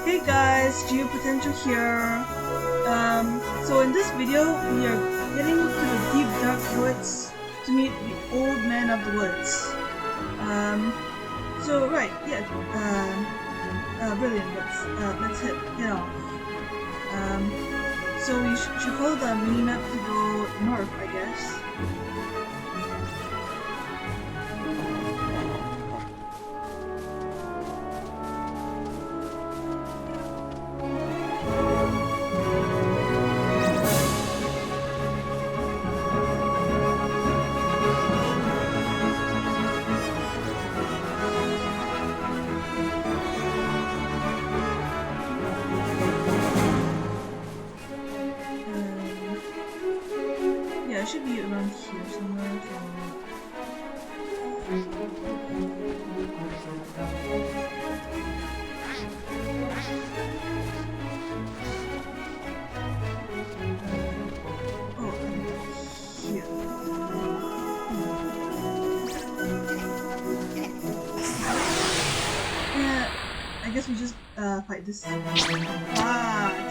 Hey guys, Geo Potential here. So in this video, we are getting to the deep dark woods to meet the old man of the woods. Brilliant. Let's head off. So we should follow the mini map to go north, I guess. Yeah, it should be around here somewhere. Here. Yeah, I guess we just fight this.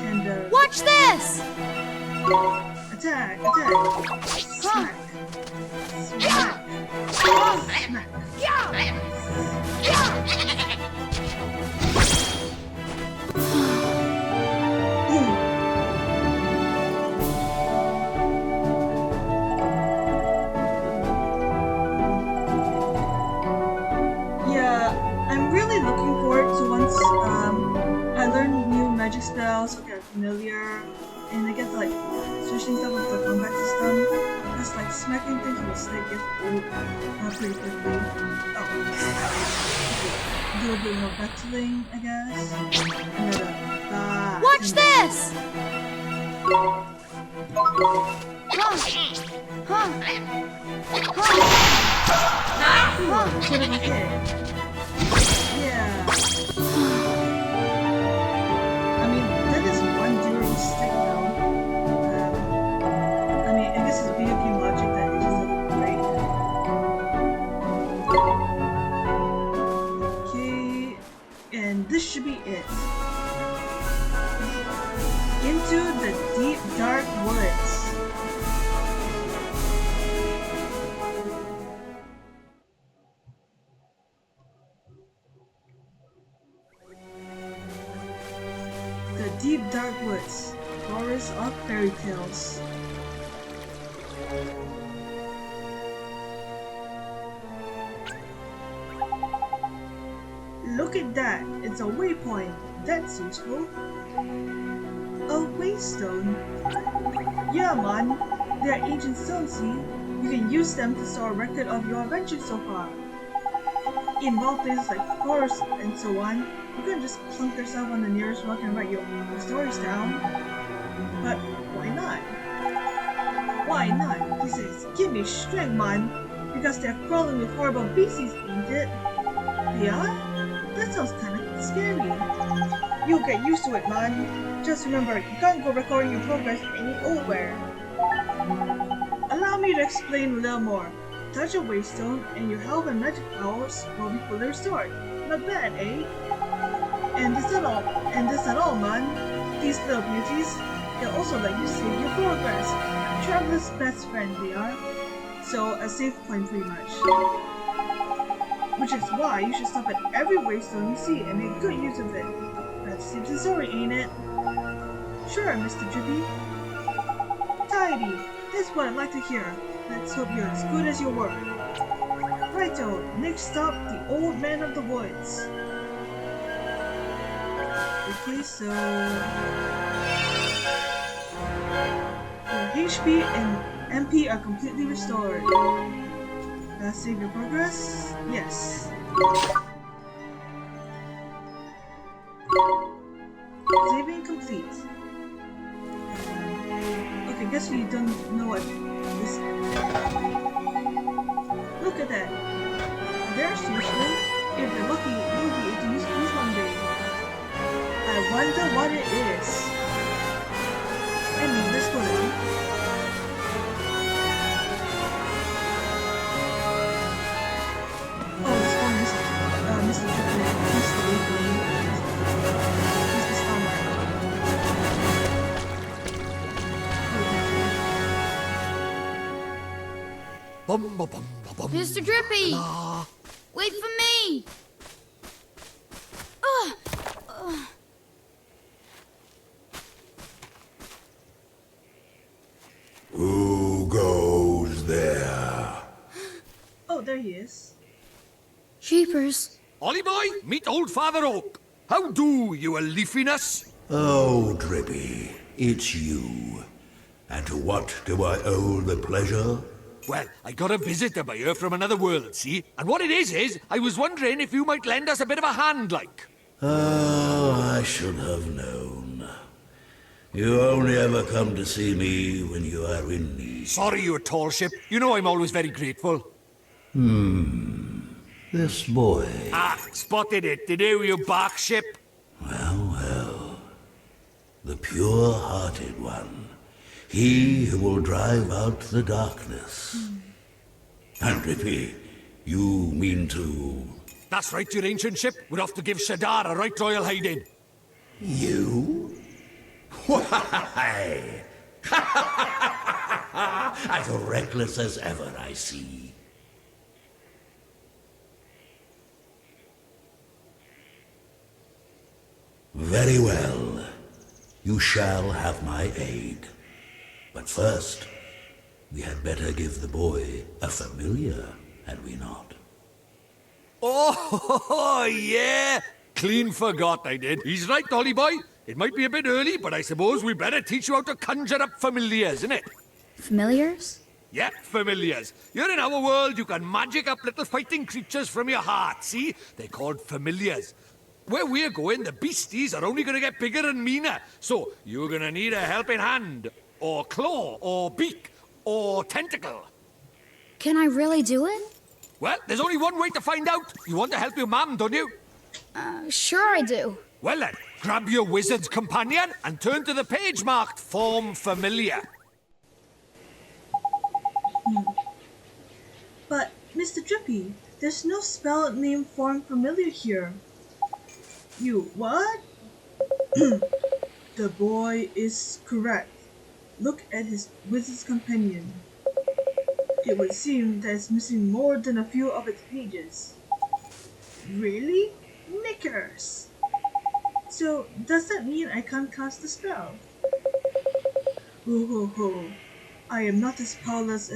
Tender. Watch this! Attack! Smack! Smack! Smack! Yeah, I'm really looking forward to once I learn new magic spells, okay, familiar, and I get to like switch things up with the combat system. Just like smacking things will stick gets old pretty quickly. Do a bit more battling, I guess. Another Watch this! Put it okay. Yeah. I mean, that is one durable stick though. I mean, I guess it's video game logic that it doesn't break. Okay, and this should be it. Into the deep dark woods. The deep dark woods, forest of fairy tales. Look at that, it's a waypoint. That's useful. A waystone. Yeah man, they're ancient stones, see? You can use them to store a record of your adventures so far. In wild places like forests and so on, you can just plunk yourself on the nearest rock and write your own stories down. But why not? Why not? He says, give me strength, man. Because they're crawling with horrible beasties, ain't it? Yeah? That sounds kinda scary. You'll get used to it, man. Just remember, you can't go recording your progress any old where. Allow me to explain a little more. Touch a waystone and your health and magic powers will be fully restored. Not bad, eh? And this not all, man. These little beauties can also let you save your progress. Traveler's best friend they are. So a save point pretty much. Which is why you should stop at every waystone you see and make good use of it. That seems the story, ain't it? Sure, Mr. Drippy. Tidy. That's what I'd like to hear. Let's hope you're as good as your word. Righto, next stop, the old man of the woods. Okay, so your HP and MP are completely restored. Save your progress? Yes. Saving complete. Okay, guess we don't know what this is. Look at that. There's useful. If you're lucky, you'll be able to use these one day. I wonder what it is. Anyway, let's go then. Oh, it's for Mr. Triple. Mr. Bakery. Mr. Drippy! Wait for me! Who goes there? Oh, there he is. Jeepers. Ollie boy, meet old Father Oak. How do, you a leafiness? Oh, Drippy, it's you. And to what do I owe the pleasure? Well, I got a visitor by here from another world, see? And what it is I was wondering if you might lend us a bit of a hand, like. Oh, I should have known. You only ever come to see me when you are in need. Sorry, you tall ship. You know I'm always very grateful. This boy. Ah, spotted it. Did you bark ship? Well, well. The pure-hearted one. He who will drive out the darkness. And Drippy, you mean to... That's right, your ancient ship. We're off to give Shadar a right royal hiding. You? Why? As reckless as ever, I see. Very well. You shall have my aid. But first, we had better give the boy a familiar, had we not? Oh, yeah. Clean forgot I did. He's right, Ollie boy. It might be a bit early, but I suppose we better teach you how to conjure up familiars, innit? Familiars? Yeah, familiars. You're in our world, you can magic up little fighting creatures from your heart, see? They're called familiars. Where we're going, the beasties are only gonna get bigger and meaner. So, you're gonna need a helping hand, or claw, or beak, or tentacle. Can I really do it? Well, there's only one way to find out. You want to help your mum, don't you? Sure I do. Well then, grab your wizard's companion and turn to the page marked Form Familiar. But, Mr. Drippy, there's no spell named Form Familiar here. You what? The boy is correct. Look at his wizard's companion. It would seem that it's missing more than a few of its pages. Really? Knickers! So, does that mean I can't cast the spell? Ho ho ho. I am not as powerless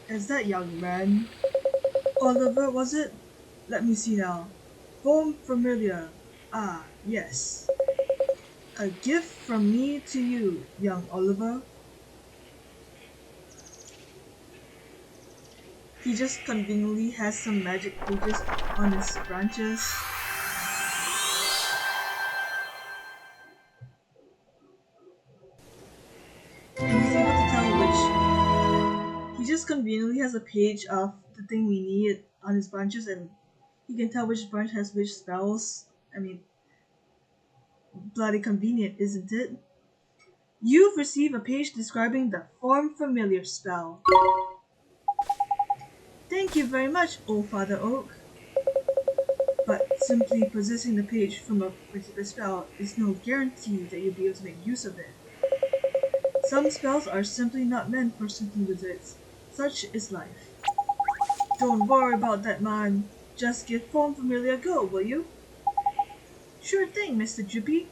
as that young man. Oliver, was it? Let me see now. Form Familiar. Ah, yes. A gift from me to you, young Oliver. He just conveniently has some magic pages on his branches. And he's able to tell which... He just conveniently has a page of the thing we need on his branches, and he can tell which branch has which spells. I mean, bloody convenient, isn't it? You've received a page describing the Form Familiar spell. Thank you very much, old Father Oak. But simply possessing the page from a particular spell is no guarantee that you'll be able to make use of it. Some spells are simply not meant for certain wizards. Such is life. Don't worry about that, man. Just give Form Familiar a go, will you? Sure thing, Mr. Drippy.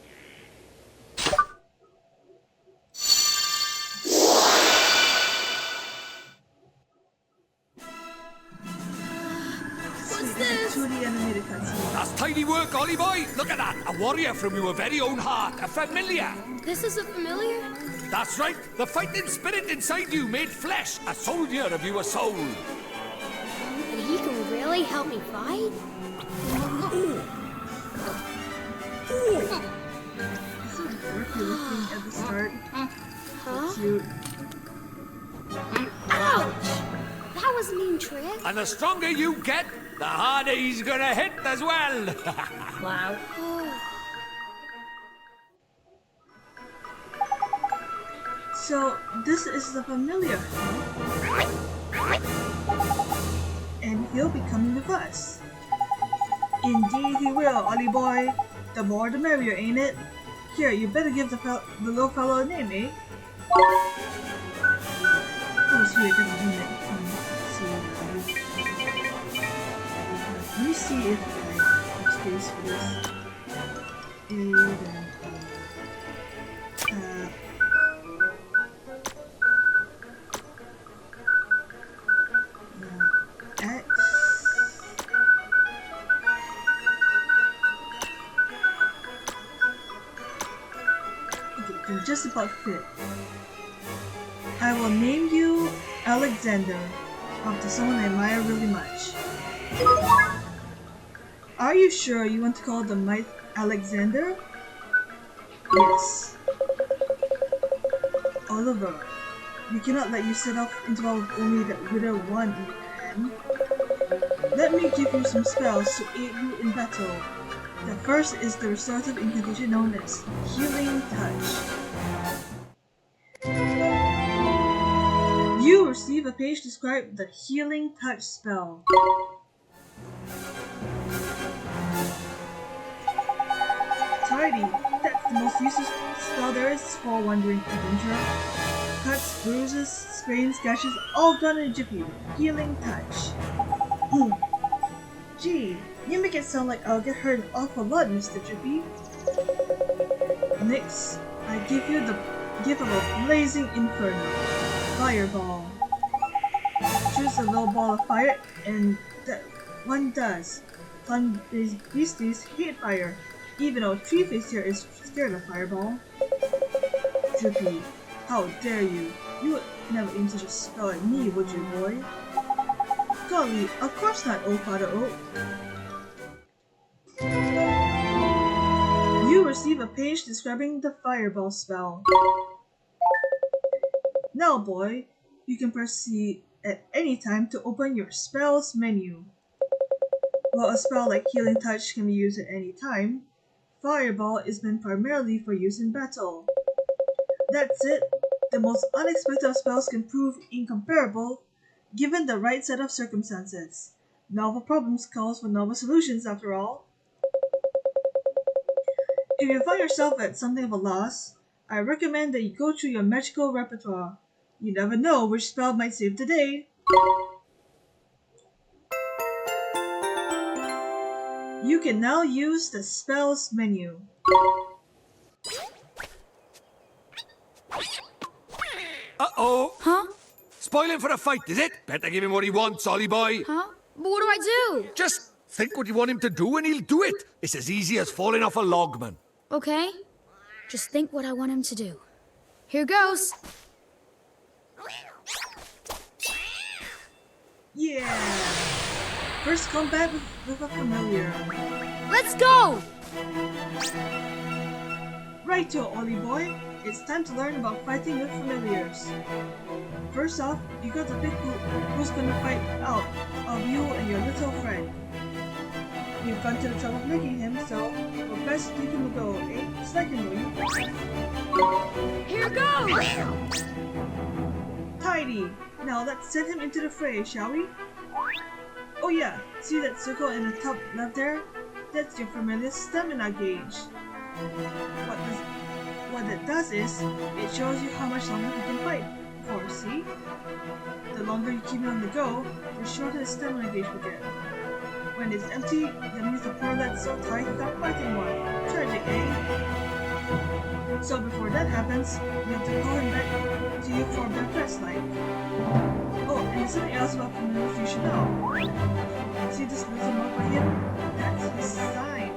What's this? 2D animated cutscene. That's tidy work, Ollie boy. Look at that. A warrior from your very own heart. A familiar. This is a familiar? That's right. The fighting spirit inside you made flesh. A soldier of your soul. And he can really help me fight? So dorky looking at the start. Huh? Cute. Ouch! That was a mean trick. And the stronger you get, the harder he's gonna hit as well. Wow. So, this is the familiar, huh? And he'll be coming with us. Indeed he will, Ollie boy. The more the merrier, ain't it? Here, you better give the little fellow a name, eh? Oh, sweet, I got a unit. See. me see if I have space for this. A then X. Okay, can just about fit. I will name you Alexander, after someone I admire really much. Are you sure you want to call the knight Alexander? Yes. Oliver, we cannot let you set off into battle with only that withered one in your hand. Let me give you some spells to aid you in battle. The first is the restorative incantation known as Healing Touch. You receive a page described the Healing Touch spell. Tidy, that's the most useless spell there is for a wandering adventurer. Cuts, bruises, sprains, gashes, all done in a jiffy. Healing Touch. Gee, you make it sound like I'll get hurt an awful lot, Mr. Jiffy. Next, I give you the gift of a blazing inferno. Fireball. Choose a little ball of fire, and that one does. Fun beasties hate fire, even though Tree-Face here is scared of fireball. Drippy, how dare you? You would never aim such a spell at me, would you, boy? Golly, of course not, old Father Oak. You receive a page describing the fireball spell. Now, boy, you can proceed at any time to open your spells menu. While a spell like Healing Touch can be used at any time, Fireball is meant primarily for use in battle. That's it, the most unexpected of spells can prove incomparable given the right set of circumstances. Novel problems calls for novel solutions after all. If you find yourself at something of a loss, I recommend that you go through your magical repertoire. You never know which spell might save the day. You can now use the spells menu. Uh-oh! Huh? Spoiling for a fight, is it? Better give him what he wants, Ollie boy. Huh? But what do I do? Just think what you want him to do and he'll do it. It's as easy as falling off a log, man. Okay. Just think what I want him to do. Here goes. Yeah! First combat with a familiar. Let's go! Righto, Ollie boy. It's time to learn about fighting with familiars. First off, you got to pick who's gonna fight out of you and your little friend. You've gone to the trouble of making him, so we'll best leave him go, eh? Secondly, Here goes! Tidy! Now let's send him into the fray, shall we? Oh yeah, see that circle in the top left there? That's your familiar stamina gauge. What that does is, it shows you how much longer he can fight for, see? The longer you keep him on the go, the shorter the stamina gauge will get. When it's empty, that means the poor lad's so tight he can't fight anymore. Tragic, eh? So before that happens, you have to call him back to you for a breakfast like. Oh, and there's something else about familiars you should know. See this little mark by him? That's his sign.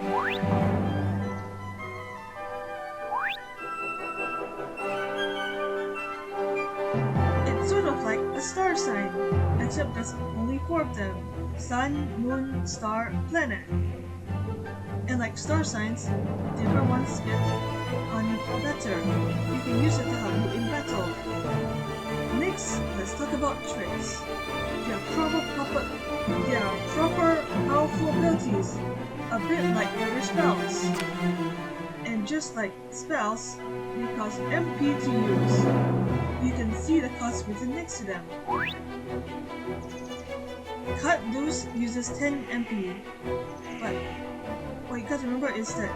It's sort of like a star sign, except there's only 4 of them. Sun, moon, star, planet. And like star signs, different ones get on you better. You can use it to help you in battle. Next, let's talk about tricks. They are proper, powerful abilities, a bit like other spells. And just like spells, they cost MP to use. You can see the cost written next to them. Cut Loose uses 10 MP, but what you got to remember is that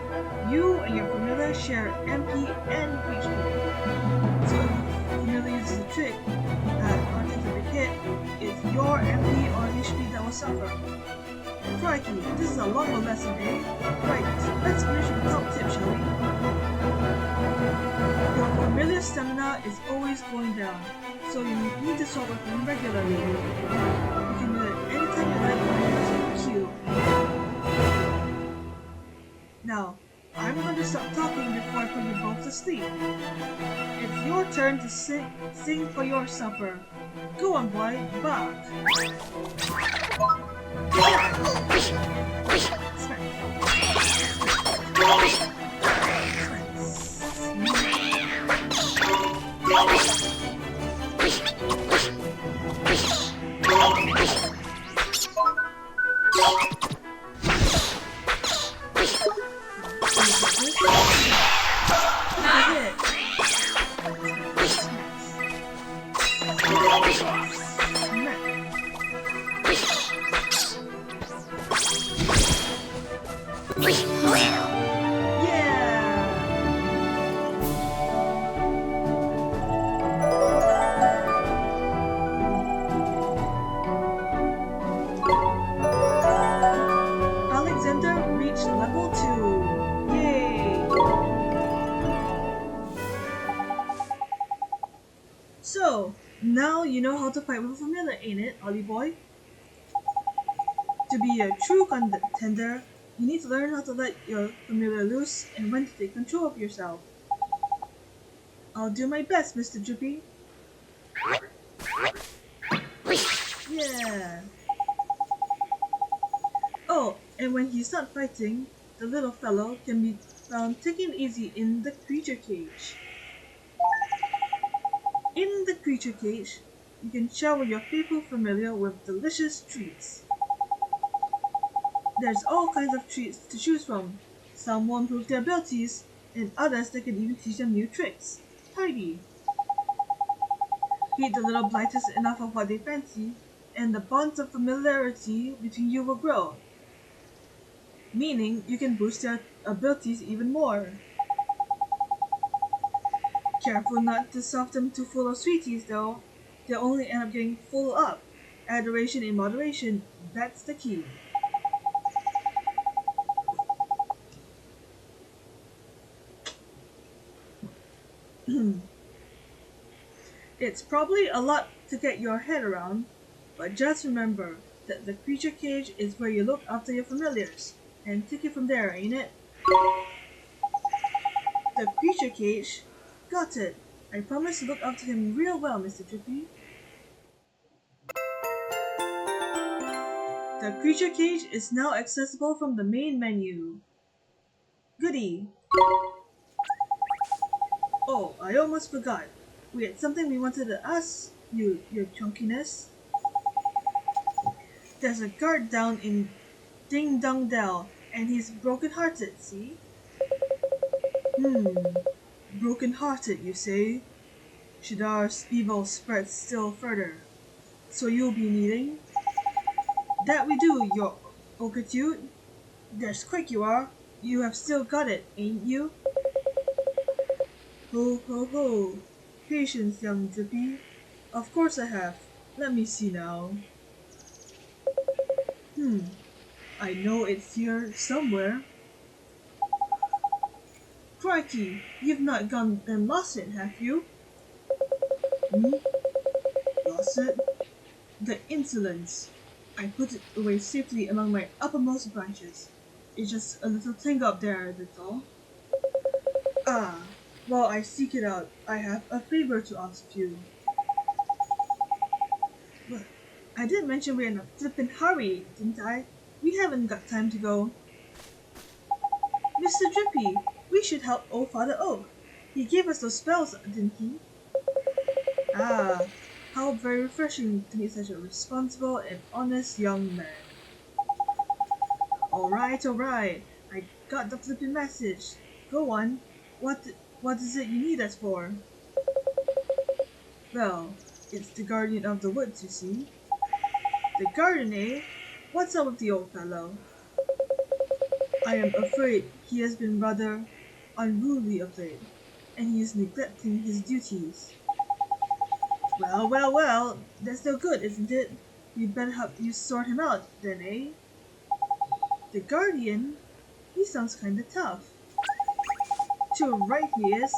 you and your familiar share MP and HP. So if the familiar uses a trick that on a big hit, it's your MP or HP that will suffer. Crikey, this is a longer lesson, eh? Right, let's finish with the top tip, shall we? Your familiar stamina is always going down, so you need to swap with them regularly. You can do it anytime you like by using Q. Now, I'm going to stop talking before I put you both to sleep. It's your turn to sing for your supper. Go on, boy, bark. Alexander reached level 2. Yay! So, now you know how to fight with a familiar, ain't it, Ollie boy? To be a true contender, you need to learn how to let your familiar loose and when to take control of yourself. I'll do my best, Mr. Drippy. Yeah. Oh, and when he's not fighting, the little fellow can be found taking it easy in the creature cage. In the creature cage, you can shower your faithful familiar with delicious treats. There's all kinds of treats to choose from. Some will improve their abilities, and others that can even teach them new tricks. Tidy. Feed the little blighters enough of what they fancy, and the bonds of familiarity between you will grow. Meaning you can boost their abilities even more. Careful not to stuff them too full of sweeties though. They'll only end up getting full up. Adoration in moderation, that's the key. It's probably a lot to get your head around, but just remember that the creature cage is where you look after your familiars, and take it from there, ain't it? The creature cage? Got it. I promise to look after him real well, Mr. Drippy. The creature cage is now accessible from the main menu. Goody! Oh, I almost forgot. We had something we wanted to ask you, your chunkiness. There's a guard down in Ding Dong Dell, and he's broken-hearted, see? Broken-hearted, you say? Should our evil spread still further? So you'll be needing? That we do, your Okitude. There's quick you are. You have still got it, ain't you? Ho ho ho. Patience, young Drippy. Of course I have. Let me see now. I know it's here somewhere. Crikey, you've not gone and lost it, have you? Lost it? The insolence! I put it away safely among my uppermost branches. It's just a little tangle up there, that's all. Ah, while I seek it out, I have a favor to ask you. Well, I did mention we're in a flippin' hurry, didn't I? We haven't got time to go. Mr. Drippy, we should help old Father Oak. He gave us those spells, didn't he? Ah, how very refreshing to meet such a responsible and honest young man. Alright, I got the flippin' message. Go on. What is it you need us for? Well, it's the guardian of the woods, you see. The garden, eh? What's up with the old fellow? I am afraid he has been rather unruly of late, and he is neglecting his duties. Well, that's no good, isn't it? We'd better help you sort him out, then, eh? The Guardian? He sounds kinda tough. Too right he is.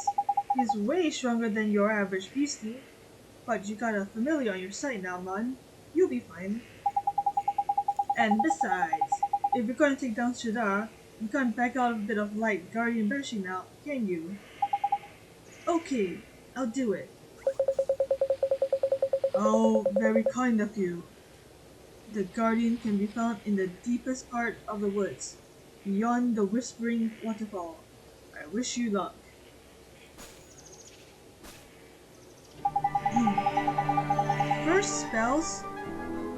He's way stronger than your average beastie. But you got a familiar on your side now, man. You'll be fine. And besides, if you're gonna take down Shadar, you can't back out of a bit of light Guardian bashing now, can you? Okay, I'll do it. Oh, very kind of you. The Guardian can be found in the deepest part of the woods, beyond the Whispering Waterfall. I wish you luck. First spells?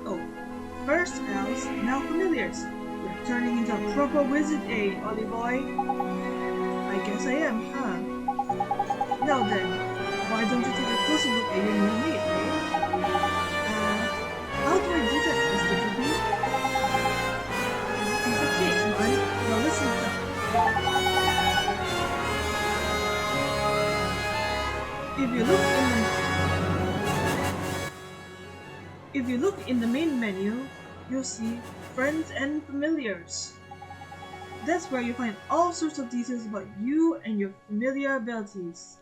Oh, first spells, now familiars. You're turning into a proper wizard, eh, Ollie boy? I guess I am, huh? Now then, why don't you take a closer look at your new mate, eh? How do I do that, Mr. Druby? Piece of cake, man. Now listen up. If you look in the main menu, you'll see Friends and Familiars. That's where you find all sorts of details about you and your familiar abilities.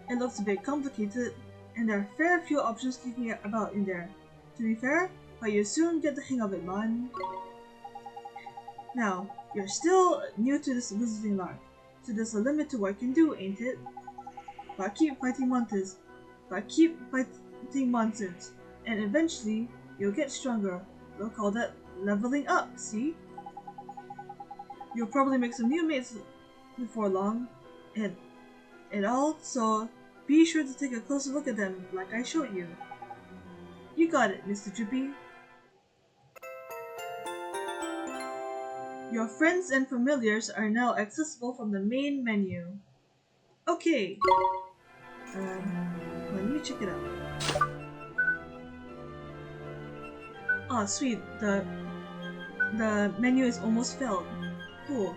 It looks a bit complicated, and there are fair few options kicking about in there. To be fair, but you soon get the hang of it, man. Now, you're still new to this visiting lark, so there's a limit to what you can do, ain't it? But keep fighting monsters, and eventually you'll get stronger. We'll call that leveling up, see? You'll probably make some new mates before long, and all, so be sure to take a closer look at them like I showed you. You got it, Mr. Drippy. Your friends and familiars are now accessible from the main menu. Okay. Let me check it out. Oh, sweet. The menu is almost filled. Cool.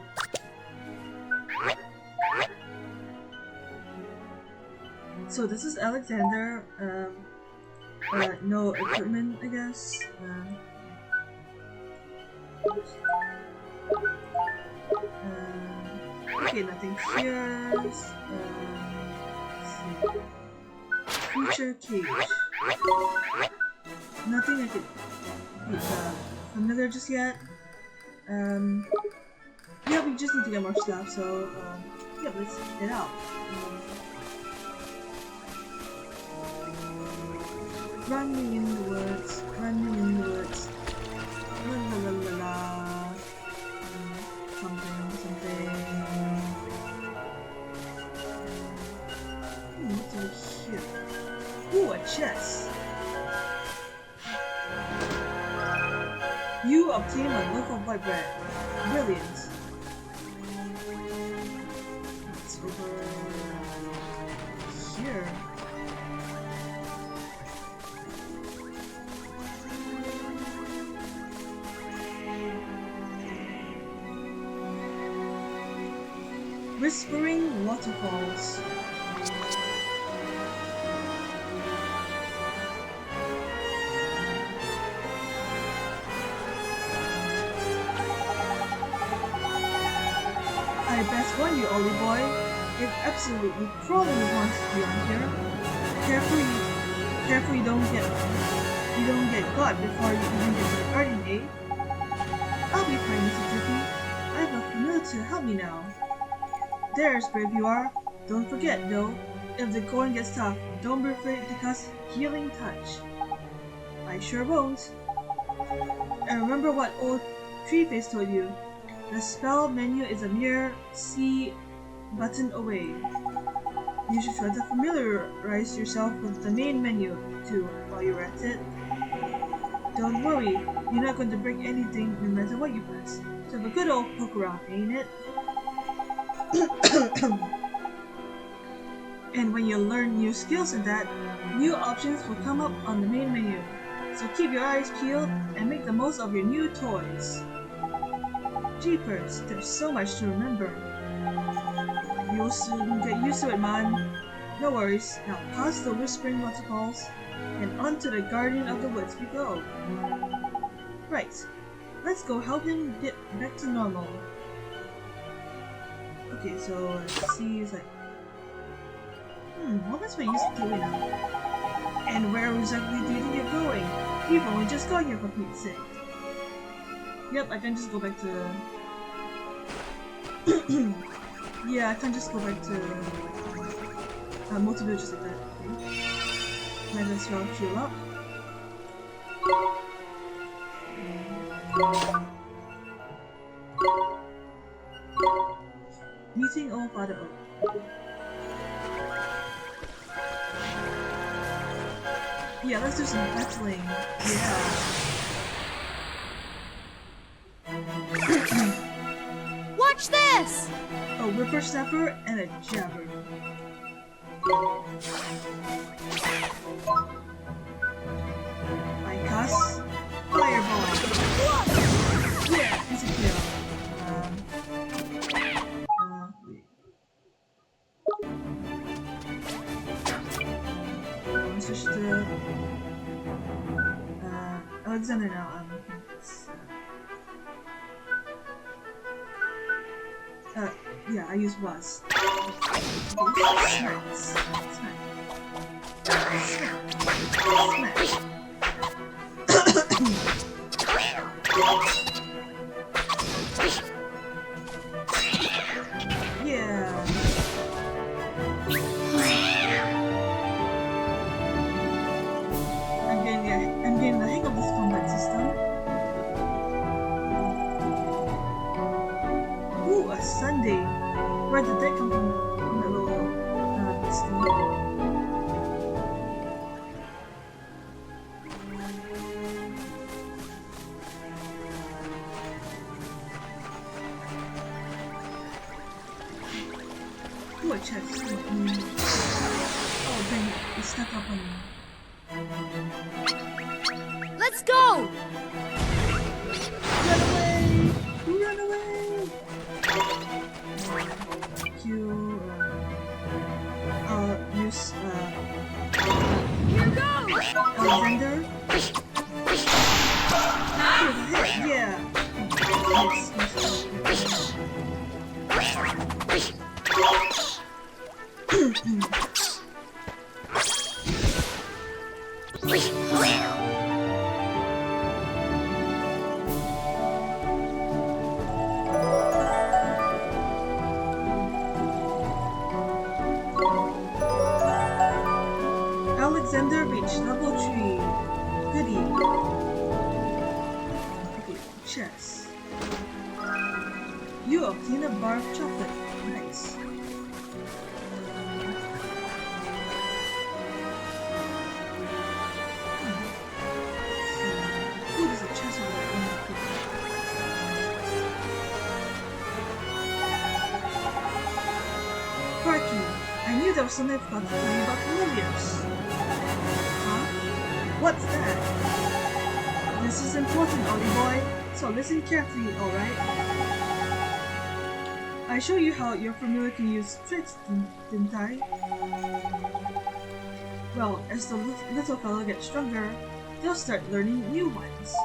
So this is Alexander. No equipment, I guess. Okay, nothing here. Let's see. Future cage. Nothing I could be familiar just yet. Yeah, we just need to get more stuff, so yeah, let's get out. Running in the woods, running in the woods. La la la la la. Something. What's over here? Ooh, a chest. You obtain a loaf of white bread. Brilliant. It's over here. Whispering Waterfalls. I best warn you, Ollie boy, it's absolutely crawling with monsters beyond here. Careful you don't get caught before you even get to the garden, eh? I'll be fine, Mr. Drippy. I have a familiar to help me now. There's brave you are. Don't forget, though, if the going gets tough, don't be afraid to cast Healing Touch. I sure won't. And remember what old Treeface told you. The spell menu is a mere C button away. You should try to familiarize yourself with the main menu, too, while you're at it. Don't worry, you're not going to break anything no matter what you press. So have a good old poke around, ain't it? And when you learn new skills in that, new options will come up on the main menu. So keep your eyes peeled and make the most of your new toys. Jeepers, there's so much to remember. You'll soon get used to it, man. No worries, now past the Whispering Waterfalls and onto the Guardian of the Woods we go. Right, let's go help him get back to normal. Okay, so let's see, it's like... what was I used to doing now? And where exactly do you think you're going? You've only just got here for Pete's sake. Yep, I can just go back to... yeah, I can just go back to... multiple just like that. Okay. Might as well heal up. Meeting old Father Oak. Yeah, let's do some battling. Yeah. Watch this! A whippersnapper and a jabber. I cast Fireball. Yeah, it's a kill. Wait. Let's switch to Alexander now. Yeah, I use was. Smack. Yeah. I'm getting the hang of this combat system. Ooh, a Sunday. Where did that come from? From that little thing? Ooh, a chest. Oh dang it, it stuck up on me. Let's go! Run away! Run away! Q, use, Here goes! Alexander? Yeah! Alexander reached level 3. Goody. Okay, chess. You obtain a bar of chocolate. Nice. Ooh, there's a chest over there. Parky, I knew there was something I forgot to tell you about familiars. Huh? What's that? This is important, Ollie boy, so listen carefully, alright? I showed you how your familiar can use tricks, didn't I? Well, as the little fellow gets stronger, they'll start learning new ones.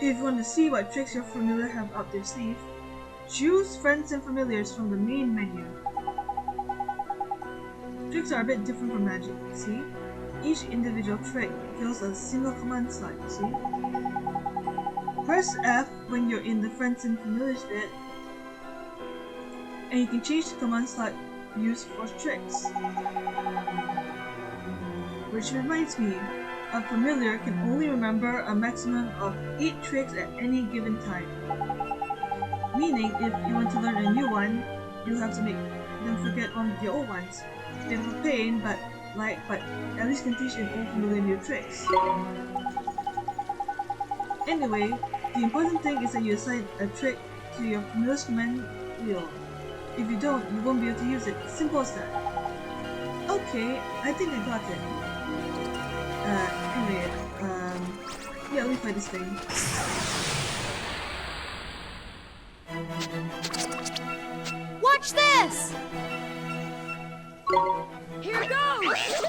If you want to see what tricks your familiar have up their sleeve, choose Friends and Familiars from the main menu. Tricks are a bit different from magic, see? Each individual trick fills a single command slot, see? Press F when you're in the Friends and Familiars bit, and you can change the command slot used for tricks. Which reminds me, a familiar can only remember a maximum of 8 tricks at any given time. Meaning, if you want to learn a new one, you'll have to make them forget on the old ones. Bit of a pain, but at least can teach an old familiar new tricks. Anyway, the important thing is that you assign a trick to your familiar's command wheel. If you don't, you won't be able to use it. Simple as that. Okay, I think I got it. Anyway, yeah, let me play this thing. Watch this! Here goes!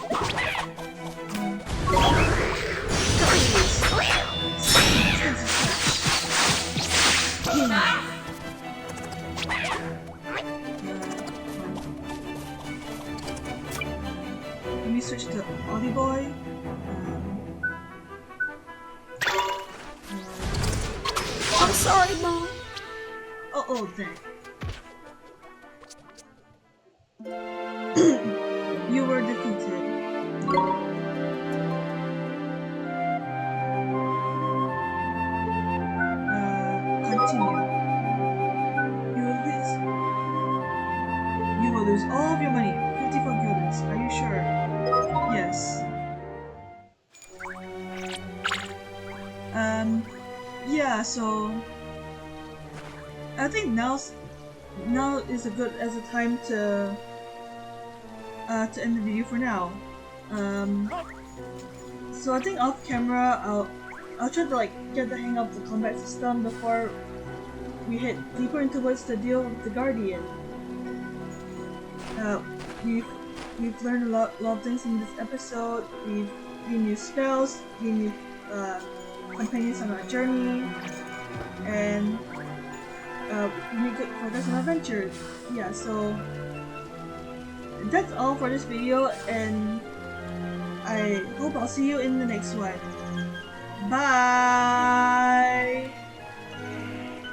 Let me switch to Ollie Boy. I'm sorry, Mom. Oh, dang. You were defeated. Continue. You will lose all of your money. 54 guilders. Are you sure? Yes. Yeah, so I think now is a good as a time to end the video for now. So I think off camera I'll try to like get the hang of the combat system before we head deeper into what's the deal with the Guardian. We've learned a lot of things in this episode. We've gained new spells, gained new companions on our journey, and we made good progress on our adventure. Yeah, so that's all for this video, and I hope I'll see you in the next one. Bye!